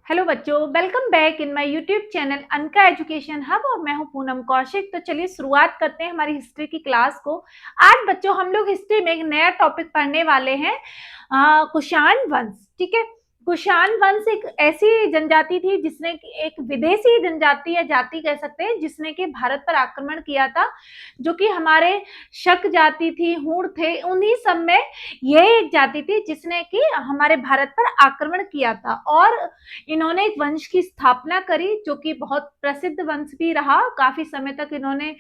Hello बच्चों, welcome back in my YouTube channel Anka education hub और मैं हूं पूनम कौशिक। तो चलिए शुरुआत करते हैं हमारी हिस्ट्री की क्लास को। आज बच्चों हम लोग हिस्ट्री में एक नया टॉपिक पढ़ने वाले हैं, कुषाण वंश। ठीक है, कुषाण वंश एक ऐसी जनजाति थी जिसने एक विदेशी जनजाति या जाति कह सकते हैं जिसने कि भारत पर आक्रमण किया था, जो कि हमारे शक जाति थी, हूण थे, उन्हीं सब में ये एक जाति थी जिसने कि हमारे भारत पर आक्रमण किया था। और इन्होंने एक वंश की स्थापना करी जो कि बहुत प्रसिद्ध वंश भी रहा। काफी समय तक इन्होंने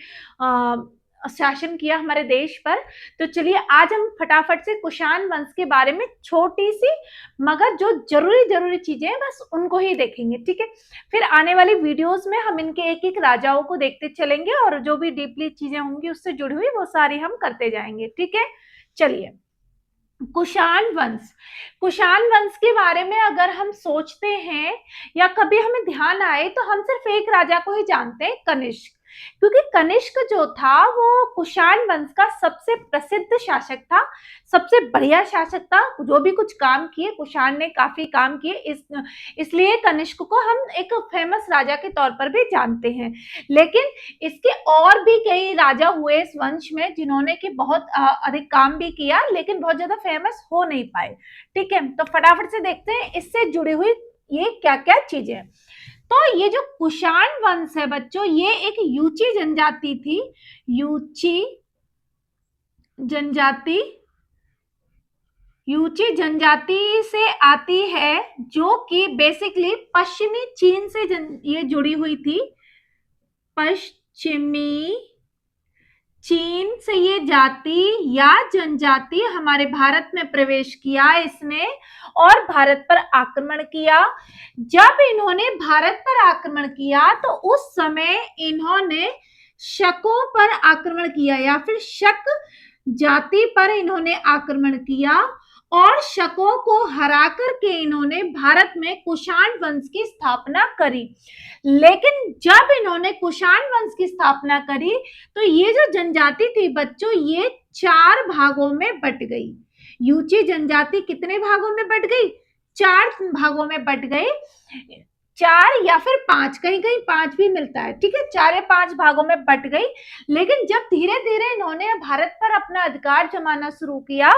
शासन किया हमारे देश पर। तो चलिए आज हम फटाफट से कुषाण वंश के बारे में छोटी सी मगर जो जरूरी चीजें हैं बस उनको ही देखेंगे। ठीक है, फिर आने वाली वीडियोस में हम इनके एक एक राजाओं को देखते चलेंगे और जो भी डीपली चीजें होंगी उससे जुड़ी हुई वो सारी हम करते जाएंगे। ठीक है, चलिए कुषाण वंश। कुषाण वंश के बारे में अगर हम सोचते हैं या कभी हमें ध्यान आए तो हम सिर्फ एक राजा को ही जानते हैं, कनिष्क। क्योंकि कनिष्क जो था वो कुषाण वंश का सबसे प्रसिद्ध शासक था, सबसे बढ़िया शासक था। जो भी कुछ काम किए कुषाण ने काफी काम किए, इसलिए कनिष्क को हम एक फेमस राजा के तौर पर भी जानते हैं। लेकिन इसके और भी कई राजा हुए इस वंश में जिन्होंने कि बहुत अधिक काम भी किया लेकिन बहुत ज्यादा फेमस हो नहीं पाए। ठीक है, तो फटाफट से देखते हैं इससे जुड़ी हुई ये क्या क्या चीजें। तो ये जो कुषाण वंश है बच्चों, ये एक यूची जनजाति थी। यूची जनजाति, यूची जनजाति से आती है जो कि बेसिकली पश्चिमी चीन से ये जुड़ी हुई थी। पश्चिमी चीन से ये जाति या जनजाति हमारे भारत में प्रवेश किया इसने और भारत पर आक्रमण किया। जब इन्होंने भारत पर आक्रमण किया तो उस समय इन्होंने शकों पर आक्रमण किया या फिर शक जाति पर इन्होंने आक्रमण किया और शकों को हरा करके इन्होंने भारत में कुषाण वंश की स्थापना करी। लेकिन जब इन्होंने कुषाण वंश की स्थापना करी तो ये जो जनजाति थी बच्चों, ये 4 भागों में बट गई। यूची जनजाति कितने भागों में बट गई? 4 भागों में बट गई। 4 या फिर 5, कहीं कहीं 5 भी मिलता है। ठीक है, 4 या 5 भागों में बट गई। लेकिन जब धीरे धीरे इन्होंने भारत पर अपना अधिकार जमाना शुरू किया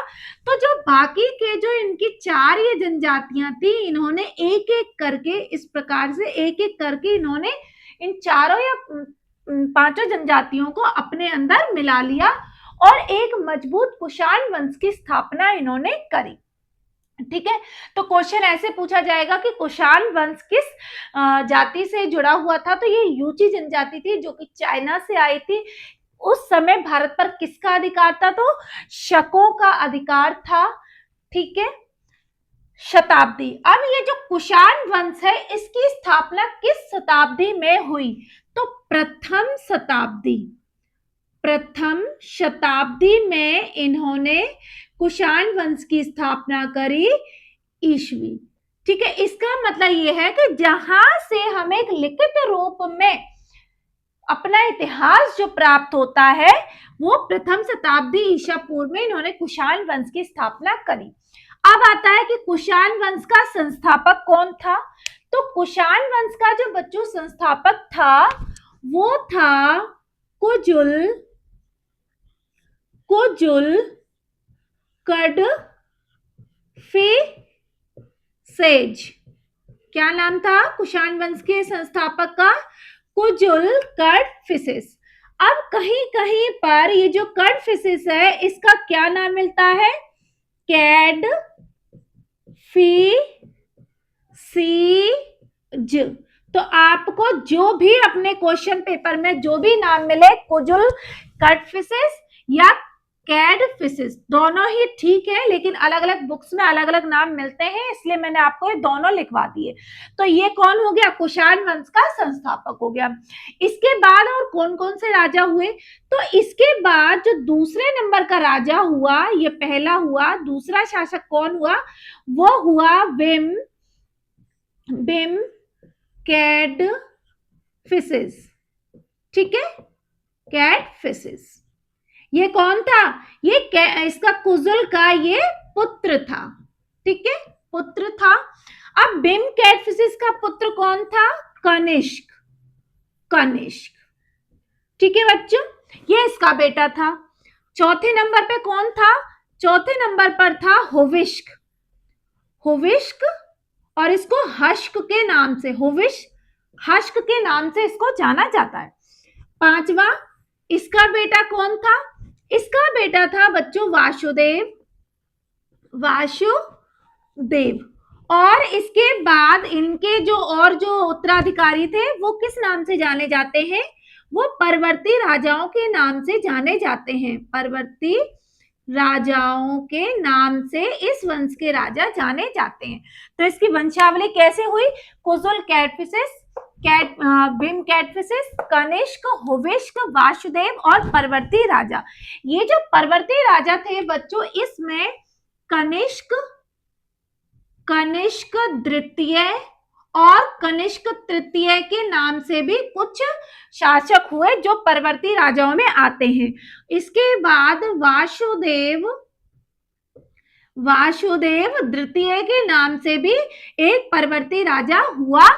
तो जो बाकी के जो इनकी 4 ये जनजातियां थी, इन्होंने एक एक करके इस प्रकार से एक एक करके इन्होंने इन 4 या 5 जनजातियों को अपने अंदर मिला लिया और एक मजबूत कुषाण वंश की स्थापना इन्होंने करी। ठीक है, तो क्वेश्चन ऐसे पूछा जाएगा कि कुषाण वंश किस जाति से जुड़ा हुआ था? तो ये यूची जनजाति थी जो कि चाइना से आई थी। उस समय भारत पर किसका अधिकार था? तो शकों का अधिकार था। ठीक है, शताब्दी। अब ये जो कुषाण वंश है इसकी स्थापना किस शताब्दी में हुई? तो प्रथम शताब्दी। प्रथम शताब्दी में इन्होंने कुषाण वंश की स्थापना करी, ईस्वी। ठीक है, इसका मतलब यह है कि जहां से हमें एक लिखित रूप में अपना इतिहास जो प्राप्त होता है वो प्रथम शताब्दी ईसा पूर्व में इन्होंने कुषाण वंश की स्थापना करी। अब आता है कि कुषाण वंश का संस्थापक कौन था? तो कुषाण वंश का जो बच्चों संस्थापक था वो था कुजुल कडफिसेज। क्या नाम था कुषाण वंश के संस्थापक का? कुजुल कडफिसेस। अब कहीं कहीं पर ये जो कडफिसेस है इसका क्या नाम मिलता है? कैडफिसीज। तो आपको जो भी अपने क्वेश्चन पेपर में जो भी नाम मिले, कुजुल कडफिसेस या कैडफिसिस, दोनों ही ठीक है लेकिन अलग अलग बुक्स में अलग अलग नाम मिलते हैं, इसलिए मैंने आपको ये दोनों लिखवा दिए। तो ये कौन हो गया? कुषाण वंश का संस्थापक हो गया। इसके बाद और कौन कौन से राजा हुए? तो इसके बाद जो दूसरे नंबर का राजा हुआ, ये पहला हुआ, दूसरा शासक कौन हुआ? वो हुआ बिम कैडफिसिस। ठीक है, कैडफिसिस। ये कौन था? ये इसका कुजुल का ये पुत्र था। ठीक है, पुत्र था। अब बिम कैटफिशिस का पुत्र कौन था? कनिष्क। कनिष्क, ठीक है बच्चों, ये इसका बेटा था। चौथे नंबर पे कौन था? चौथे नंबर पर था हुविष्क। हुविष्क, और इसको हश्क के नाम से, हुविष्क हश्क के नाम से इसको जाना जाता है। पांचवा, इसका बेटा कौन था? इसका बेटा था बच्चों वासुदेव। वासुदेव, और इसके बाद इनके जो और जो उत्तराधिकारी थे वो किस नाम से जाने जाते हैं? वो परवर्ती राजाओं के नाम से जाने जाते हैं। परवर्ती राजाओं के नाम से इस वंश के राजा जाने जाते हैं। तो इसकी वंशावली कैसे हुई? कुजुल कैटफिशिस, बिम कैटफिशिस, कनिष्क, हुविष्क, वासुदेव और परवर्ती राजा। ये जो परवर्ती राजा थे बच्चों, इसमें कनिष्क, कनिष्क द्वितीय और कनिष्क तृतीय के नाम से भी कुछ शासक हुए जो परवर्ती राजाओं में आते हैं। इसके बाद वासुदेव द्वितीय के नाम से भी एक परवर्ती राजा हुआ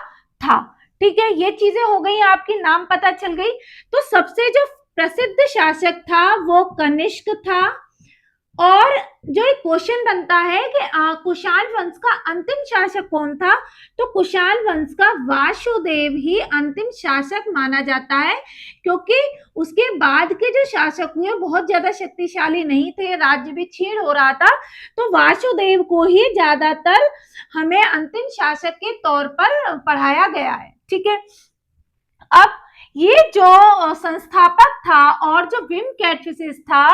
था। ठीक है, ये चीजें हो गई, आपकी नाम पता चल गई। तो सबसे जो प्रसिद्ध शासक था वो कनिष्क था। और जो एक क्वेश्चन बनता है कि कुषाण वंश का अंतिम शासक कौन था, तो कुषाण वंश का वासुदेव ही अंतिम शासक माना जाता है, क्योंकि उसके बाद के जो शासक हुए बहुत ज्यादा शक्तिशाली नहीं थे, राज्य भी छीन हो रहा था, तो वासुदेव को ही ज्यादातर हमें अंतिम शासक के तौर पर पढ़ाया गया है। ठीक है, अब ये जो संस्थापक था और जो बिम कैटफिशिस था,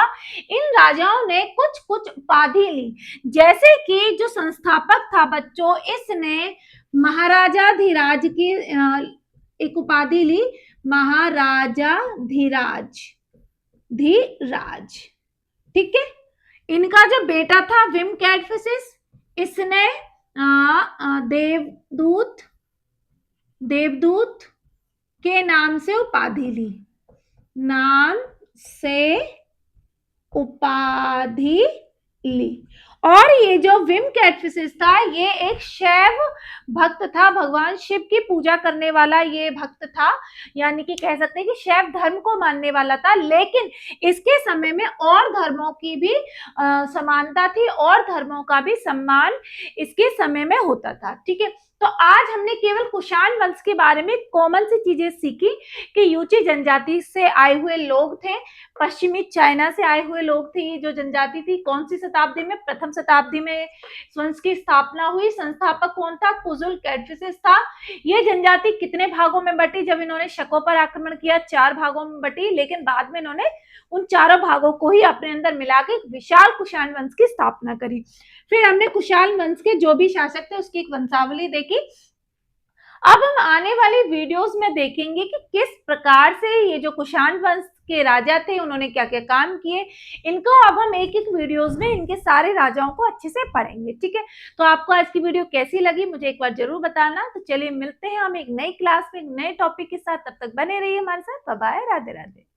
इन राजाओं ने कुछ कुछ उपाधि ली। जैसे कि जो संस्थापक था बच्चों, इसने महाराजाधिराज की एक उपाधि ली, महाराजाधिराज, धीराज। ठीक है, इनका जो बेटा था बिम कैटफिशिस, इसने देवदूत के नाम से उपाधि ली, नाम से उपाधि ली। और ये जो बिम कैटफिशिस था, ये एक शैव भक्त था, भगवान शिव की पूजा करने वाला ये भक्त था, यानी कि कह सकते हैं कि शैव धर्म को मानने वाला था। लेकिन इसके समय में और धर्मों की भी समानता थी और धर्मों का भी सम्मान इसके समय में होता था। ठीक है, तो आज हमने केवल कुषाण वंश के बारे में कॉमन सी चीजें सीखी कि यूची जनजाति से आए हुए लोग थे, पश्चिमी चाइना से आए हुए लोग थे। ये जो जनजाति थी कौन सी शताब्दी में? प्रथम शताब्दी में वंश की स्थापना हुई। संस्थापक कौन था? कुजुल कैटफिशिस था। ये जनजाति कितने भागों में बटी? जब इन्होंने शकों पर आक्रमण किया 4 भागों में बटी, लेकिन बाद में इन्होंने उन चारों भागों को ही अपने अंदर मिला के विशाल कुषाण वंश की स्थापना करी। फिर हमने कुषाण वंश के जो भी शासक थे उसकी एक वंशावली देखी। अब हम आने वाली वीडियोस में देखेंगे कि किस प्रकार से ये जो कुषाण वंश के राजा थे उन्होंने क्या क्या काम किए। इनको अब हम एक एक वीडियोस में इनके सारे राजाओं को अच्छे से पढ़ेंगे। ठीक है, तो आपको आज की वीडियो कैसी लगी मुझे एक बार जरूर बताना। तो चलिए मिलते हैं हम एक नई क्लास में एक नए टॉपिक के साथ, तब तक बने रहिए हमारे साथ। Bye bye, Radhe Radhe.